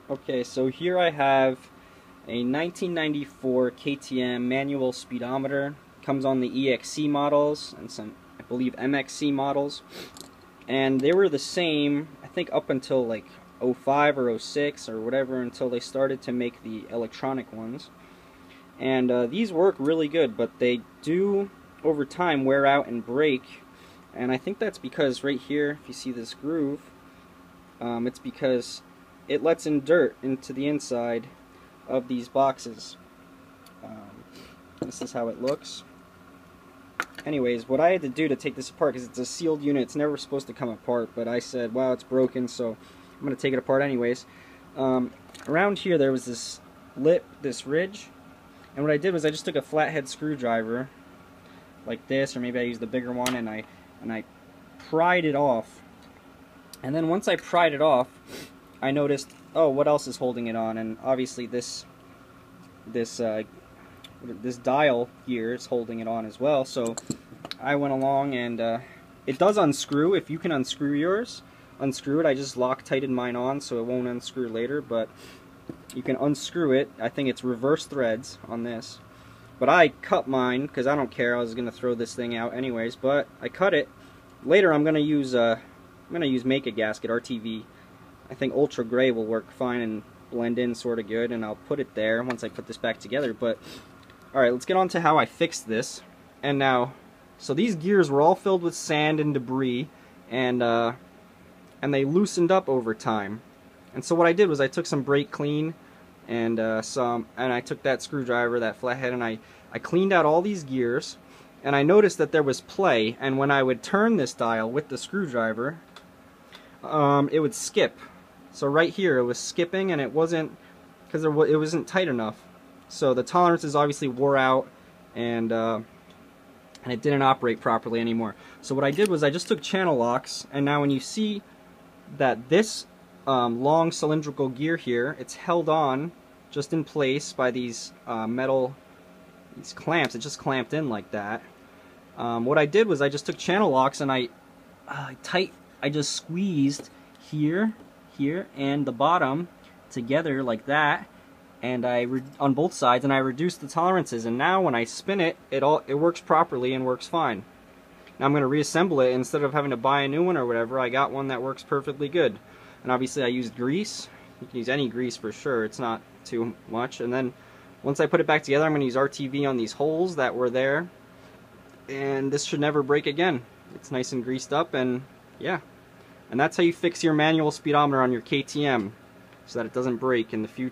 Okay, so here I have a 1994 KTM manual speedometer. Comes on the EXC models and some, I believe, MXC models. And they were the same, I think, up until like 05 or 06 or whatever, until they started to make the electronic ones. And these work really good, but they do, over time, wear out and break. And I think that's because right here, if you see this groove, it's because it lets in dirt into the inside of these boxes. This is how it looks. Anyways, what I had to do to take this apart, because it's a sealed unit, it's never supposed to come apart, but I said, wow, it's broken, so I'm going to take it apart anyways. Around here there was this lip, this ridge, and what I did was I just took a flathead screwdriver, like this, or maybe I used the bigger one, and I pried it off. And then once I pried it off, I noticed, oh, what else is holding it on? And obviously this dial here is holding it on as well. So I went along and it does unscrew. If you can unscrew yours, unscrew it. I just Loctited mine on so it won't unscrew later, but you can unscrew it. I think it's reverse threads on this. But I cut mine because I don't care. I was gonna throw this thing out anyways, but I cut it. Later I'm gonna use Make a Gasket RTV. I think Ultra Gray will work fine and blend in sort of good, and I'll put it there once I put this back together. But alright, let's get on to how I fixed this. And now, so these gears were all filled with sand and debris, and they loosened up over time. And so what I did was I took some brake clean and I took that screwdriver, that flathead, and I cleaned out all these gears, and I noticed that there was play, and when I would turn this dial with the screwdriver, it would skip. So right here it was skipping, and it wasn't, because it wasn't tight enough. So the tolerances obviously wore out, and it didn't operate properly anymore. So what I did was I just took channel locks, and now when you see that this long cylindrical gear here, it's held on just in place by these these clamps. It just clamped in like that. What I did was I just took channel locks and I just squeezed here, and the bottom together like that, and on both sides, and I reduced the tolerances. And now when I spin it, it works properly and works fine. Now I'm going to reassemble it. Instead of having to buy a new one or whatever, I got one that works perfectly good. And obviously I used grease. You can use any grease for sure. It's not too much. And then once I put it back together, I'm going to use RTV on these holes that were there. And this should never break again. It's nice and greased up, and yeah. And that's how you fix your manual speedometer on your KTM, so that it doesn't break in the future.